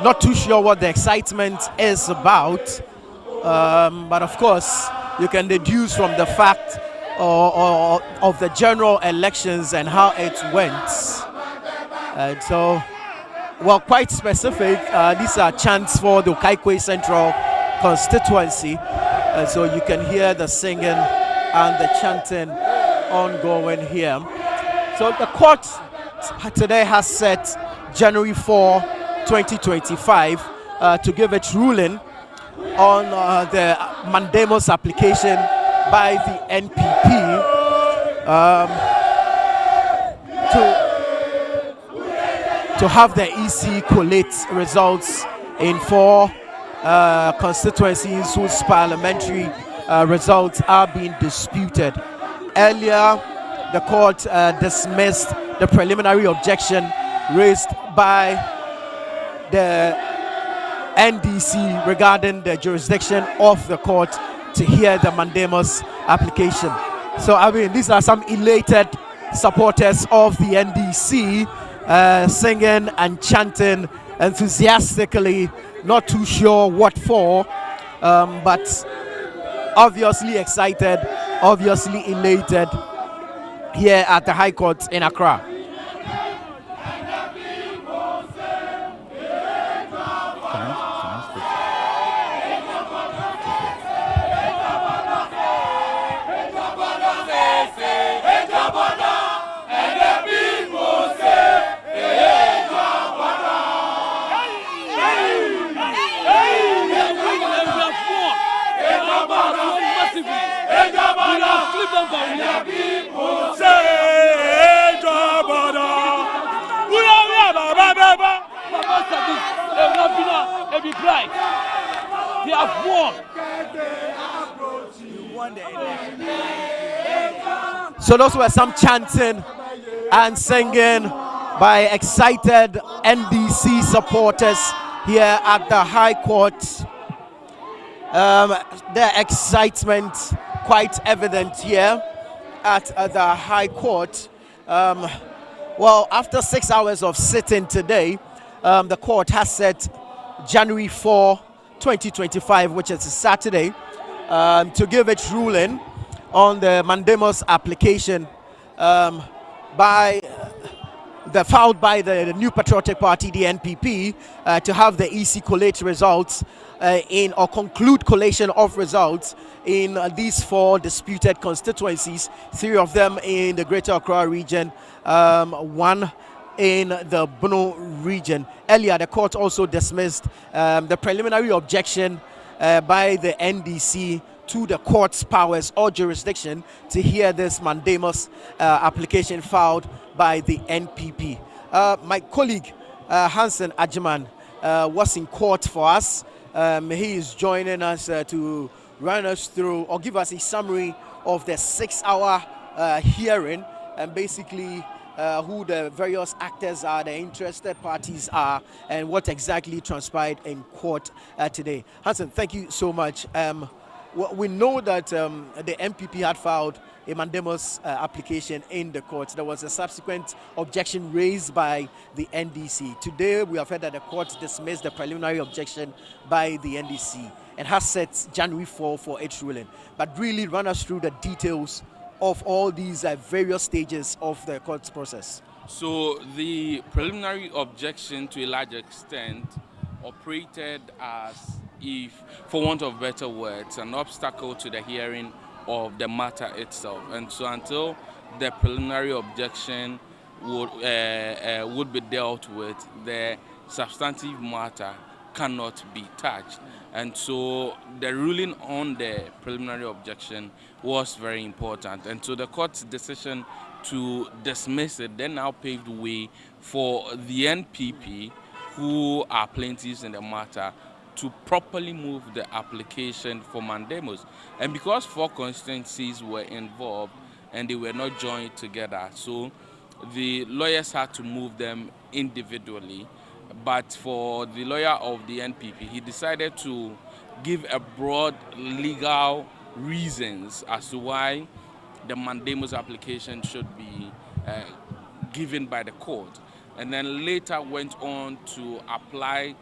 Not too sure what the excitement is about, but of course, you can deduce from the fact of the general elections and how it went. And so, well, quite specific. These are chants for the Kaikwe Central constituency. And so you can hear the singing and the chanting ongoing here. So the court today has set January 4, 2025 to give its ruling on the Mandamus application by the NPP to have the EC collate results in 4 constituencies whose parliamentary results are being disputed. Earlier, the court dismissed the preliminary objection raised by the NDC regarding the jurisdiction of the court to hear the Mandamus application. So, I mean, these are some elated supporters of the NDC singing and chanting enthusiastically, not too sure what for, but obviously excited, obviously elated here at the High Court in Accra. They have won. So those were some chanting and singing by excited NDC supporters here at the High Court. The excitement quite evident here at the High Court. Well, after 6 hours of sitting today, the court has set January 4, 2025, which is a Saturday, to give its ruling on the Mandamus application filed by the New Patriotic Party, the NPP, to have the EC collate results or conclude collation of results in these 4 disputed constituencies, 3 of them in the Greater Accra region, 1 in the Bono region. Earlier, the court also dismissed the preliminary objection by the NDC to the court's powers or jurisdiction to hear this Mandamus application filed by the NPP. My colleague Hansen Ajiman was in court for us. He is joining us to run us through or give us a summary of the 6-hour hearing and basically who the various actors are, the interested parties are, and what exactly transpired in court today. Hansen, thank you so much. We know that the NPP had filed a Mandamus application in the court. There was a subsequent objection raised by the NDC. Today, we have heard that the court dismissed the preliminary objection by the NDC and has set January 4 for its ruling. But really run us through the details of all these various stages of the court's process. So the preliminary objection, to a large extent, operated as, if, for want of better words, an obstacle to the hearing of the matter itself. And so until the preliminary objection would be dealt with, the substantive matter cannot be touched. And so the ruling on the preliminary objection was very important. And so the court's decision to dismiss it then now paved way for the NPP, who are plaintiffs in the matter, to properly move the application for Mandamus. And because 4 constituencies were involved and they were not joined together, so the lawyers had to move them individually. But for the lawyer of the NPP, he decided to give a broad legal reasons as to why the Mandamus application should be given by the court, and then later went on to apply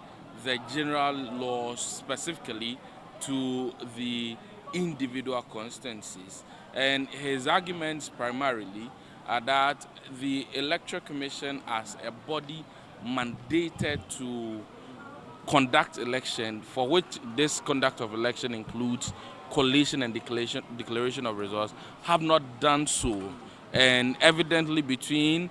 the general laws specifically to the individual constituencies. And his arguments primarily are that the Electoral Commission as a body mandated to conduct election, for which this conduct of election includes collation and declaration of results, have not done so. And evidently between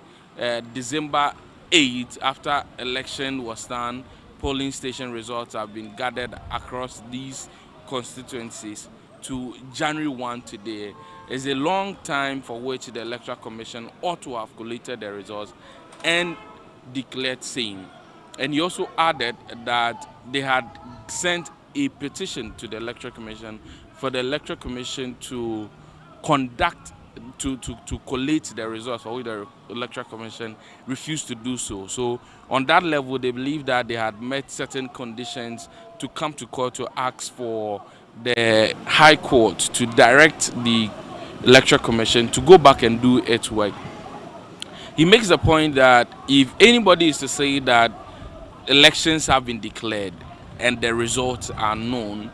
December 8th, after election was done, polling station results have been gathered across these constituencies, to January 1 today is a long time for which the Electoral Commission ought to have collated the results and declared same. And he also added that they had sent a petition to the Electoral Commission for the Electoral Commission to conduct, to collate the results, for which the Electoral Commission refused to do so. So on that level, they believe that they had met certain conditions to come to court to ask for the High Court to direct the Electoral Commission to go back and do its work. He makes the point that if anybody is to say that elections have been declared and the results are known,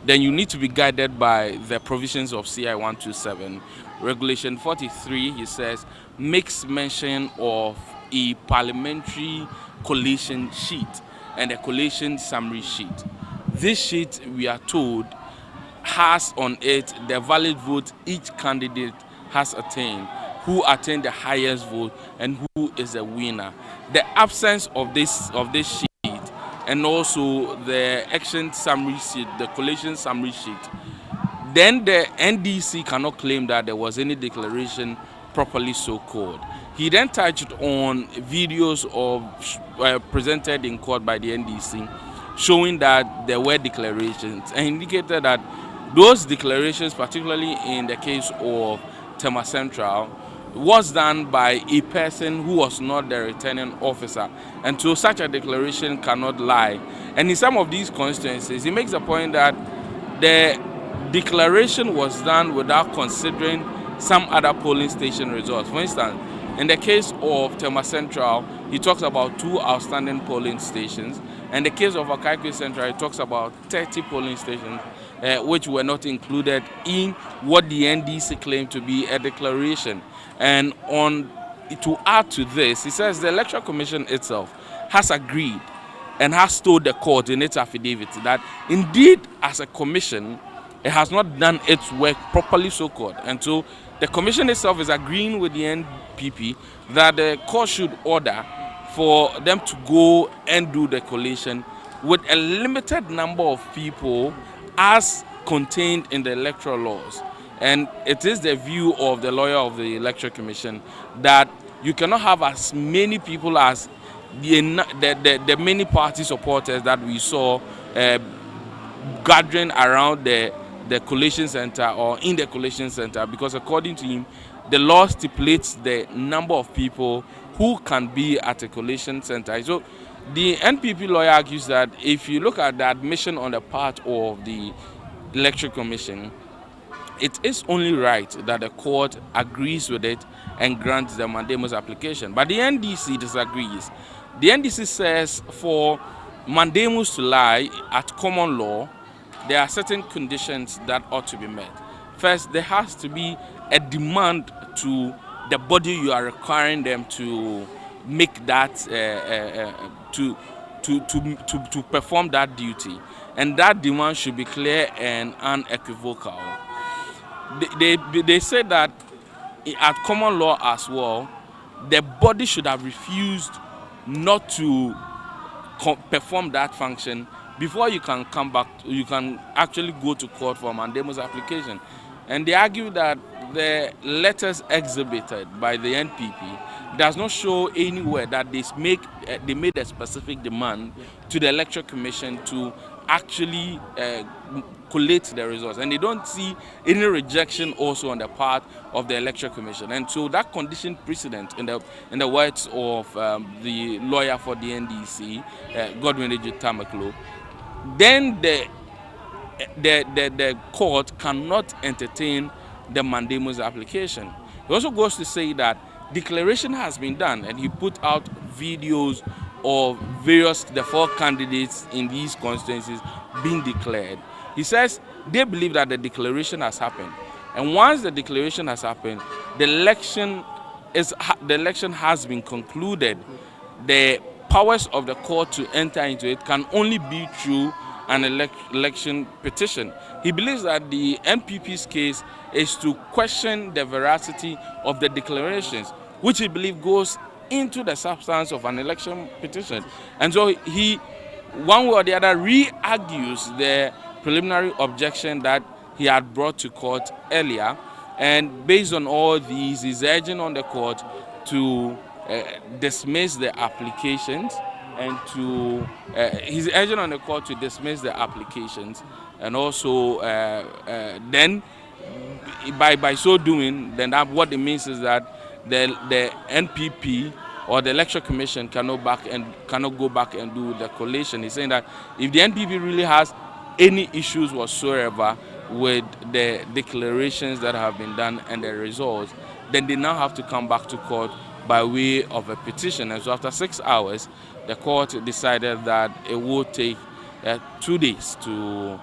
then you need to be guided by the provisions of CI 127. Regulation 43, he says, makes mention of a parliamentary collation sheet and a collation summary sheet. This sheet, we are told, has on it the valid vote each candidate has attained, who attained the highest vote, and who is the winner. The absence of this sheet, and also the election summary sheet, the collation summary sheet, then the NDC cannot claim that there was any declaration properly so called. He then touched on videos of presented in court by the NDC showing that there were declarations, and indicated that those declarations, particularly in the case of Tema Central, was done by a person who was not the returning officer, and so such a declaration cannot lie. And in some of these constituencies, he makes the point that the declaration was done without considering some other polling station results. For instance, in the case of Tema Central, he talks about 2 outstanding polling stations. In the case of Akaikwe Central, he talks about 30 polling stations, which were not included in what the NDC claimed to be a declaration. And to add to this, he says the Electoral Commission itself has agreed and has told the court in its affidavit that indeed, as a commission, it has not done its work properly so called. And so the commission itself is agreeing with the NPP that the court should order for them to go and do the collation with a limited number of people as contained in the electoral laws. And it is the view of the lawyer of the Electoral Commission that you cannot have as many people as the many party supporters that we saw gathering around the collation center or in the collation center, because according to him, the law stipulates the number of people who can be at a collation center. So the NPP lawyer argues that if you look at the admission on the part of the Electoral Commission, it is only right that the court agrees with it and grants the Mandamus application. But the NDC disagrees. The NDC says for Mandamus to lie at common law, there are certain conditions that ought to be met. First, there has to be a demand to the body you are requiring them to make that, to perform that duty. And that demand should be clear and unequivocal. They say that at common law as well, the body should have refused not to perform that function before you can come back, you can actually go to court for a Mandamus application. And they argue that the letters exhibited by the NPP does not show anywhere that they made a specific demand to the Electoral Commission to actually collate the results, and they don't see any rejection also on the part of the Electoral Commission. And so that condition precedent, in the words of the lawyer for the NDC, Godwin Tamaklo, then the court cannot entertain the Mandamus application. He also goes to say that declaration has been done, and he put out videos of the 4 candidates in these constituencies being declared. He says they believe that the declaration has happened, and once the declaration has happened, the election has been concluded. The powers of the court to enter into it can only be through an election petition. He believes that the NPP's case is to question the veracity of the declarations, which he believes goes into the substance of an election petition. And so he, one way or the other, re-argues the preliminary objection that he had brought to court earlier. And based on all these, he's urging on the court to dismiss the applications and he's urging on the court to dismiss the applications, and also then by so doing, then what it means is that the NPP or the Electoral Commission cannot go back and do the collation. He's saying that if the NPP really has any issues whatsoever with the declarations that have been done and the results, then they now have to come back to court by way of a petition. And so after 6 hours, the court decided that it would take 2 days to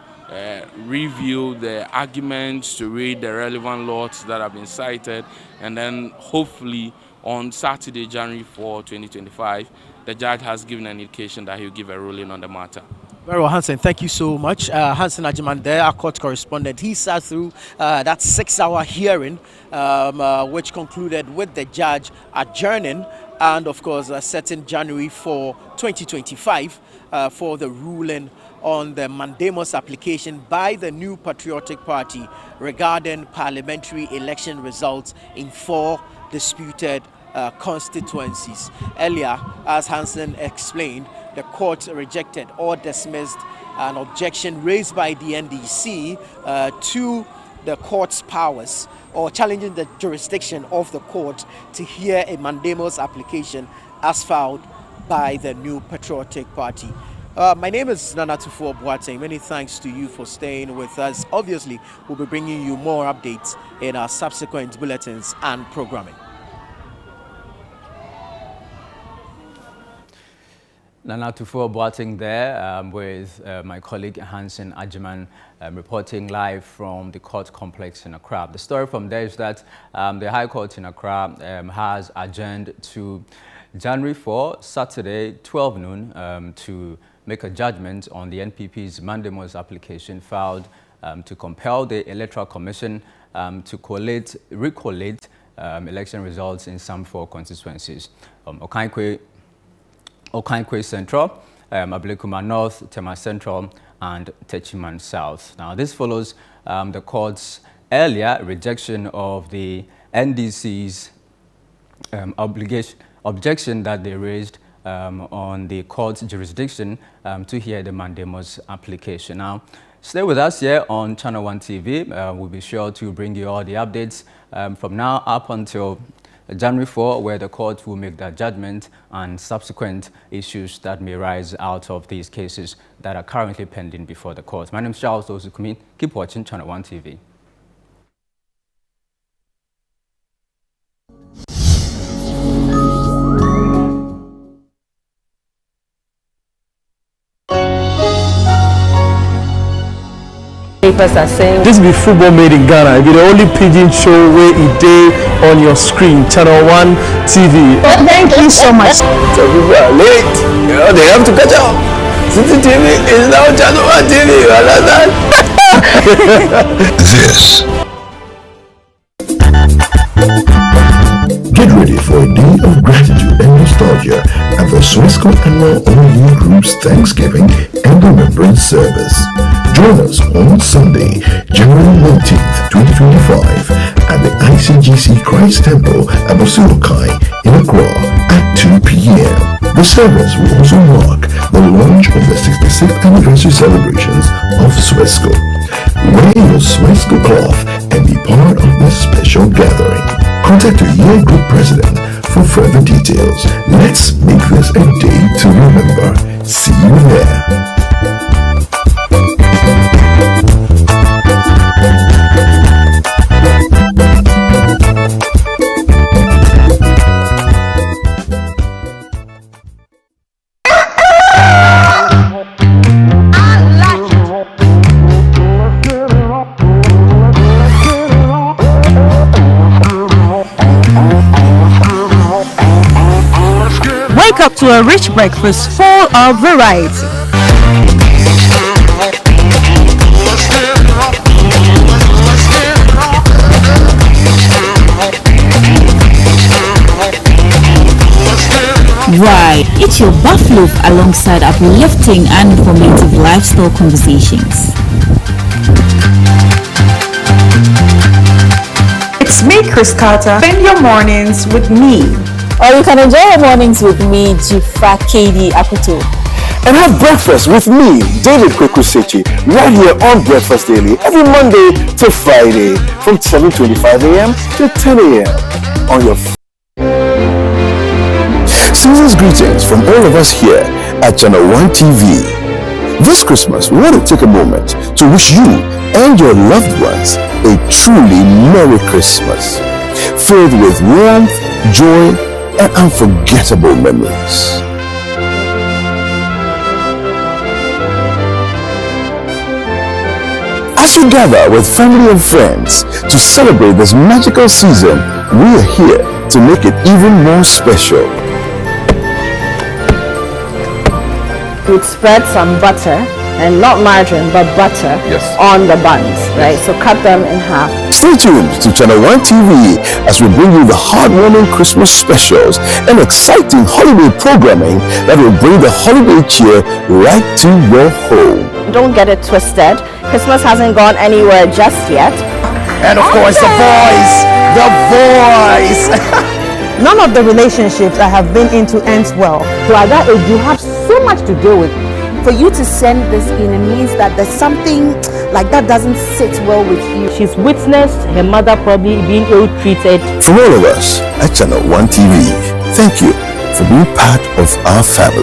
review the arguments, to read the relevant laws that have been cited, and then hopefully on Saturday, January 4, 2025, the judge has given an indication that he'll give a ruling on the matter. Very well, Hansen, thank you so much. Hansen Ajiman there, our court correspondent. He sat through that 6-hour hearing, which concluded with the judge adjourning and, of course, setting January 4, 2025 for the ruling on the Mandamus application by the New Patriotic Party regarding parliamentary election results in 4 disputed constituencies. Earlier, as Hansen explained, the court rejected or dismissed an objection raised by the NDC to the court's powers, or challenging the jurisdiction of the court to hear a Mandamus application as filed by the New Patriotic Party. My name is Nana Tufo Boateng. Many thanks to you for staying with us. Obviously, we'll be bringing you more updates in our subsequent bulletins and programming. Nana Tufo Boateng there with my colleague Hansen Ajiman reporting live from the court complex in Accra. The story from there is that the High Court in Accra has adjourned to January 4, Saturday, 12 noon, to make a judgment on the NPP's Mandamus application filed to compel the Electoral Commission to recollate election results in some 4 constituencies. Okankwe Central, Ablekuma North, Tema Central, and Techiman South. Now, this follows the court's earlier rejection of the NDC's objection that they raised on the court's jurisdiction to hear the Mandamus application. Now, stay with us here on ChannelOne TV. We'll be sure to bring you all the updates from now up until January 4, where the court will make that judgment and subsequent issues that may rise out of these cases that are currently pending before the court. My name is Charles Osukumi. Keep watching ChannelOne TV. This be football made in Ghana. It be the only pidgin show where it day on your screen. ChannelOne TV. Well, thank you so much. So people are late. You know, they have to catch up. City TV is now ChannelOne TV. You understand? This. Get ready for a day of gratitude and nostalgia at the Swesco Annual All-Year Group's Thanksgiving and Remembrance Service. Join us on Sunday, January 19th, 2025 at the ICGC Christ Temple at Basulokai in Accra at 2 p.m. The service will also mark the launch of the 66th anniversary celebrations of Swesco. Wear your Swesco cloth and be part of this special gathering. Contact your year group president for further details. Let's make this a day to remember. See you there. to a rich breakfast full of variety. Right, eat your buffalo alongside uplifting and informative lifestyle conversations. It's me, Chris Carter. Spend your mornings with me. Or you can enjoy your mornings with me, Jifa KD Akuto. And have breakfast with me, David Kwekusechi, right here on Breakfast Daily, every Monday to Friday from 7:25 a.m. to 10 a.m. on your Season's greetings from all of us here at ChannelOne TV. This Christmas, we want to take a moment to wish you and your loved ones a truly Merry Christmas, filled with warmth, joy, and unforgettable memories. As we gather with family and friends to celebrate this magical season, we are here to make it even more special. We'd spread some butter, and not margarine but butter, on the buns, right? So cut them in half. Stay tuned to ChannelOne TV as we bring you the heartwarming Christmas specials and exciting holiday programming that will bring the holiday cheer right to your home. Don't get it twisted. Christmas hasn't gone anywhere just yet. And of course, the voice. None of the relationships I have been into ends well. So at that age, you have so much to deal with. For you to send this in, it means that there's something like that doesn't sit well with you. She's witnessed her mother probably being ill-treated. From all of us at ChannelOne TV, thank you for being part of our family.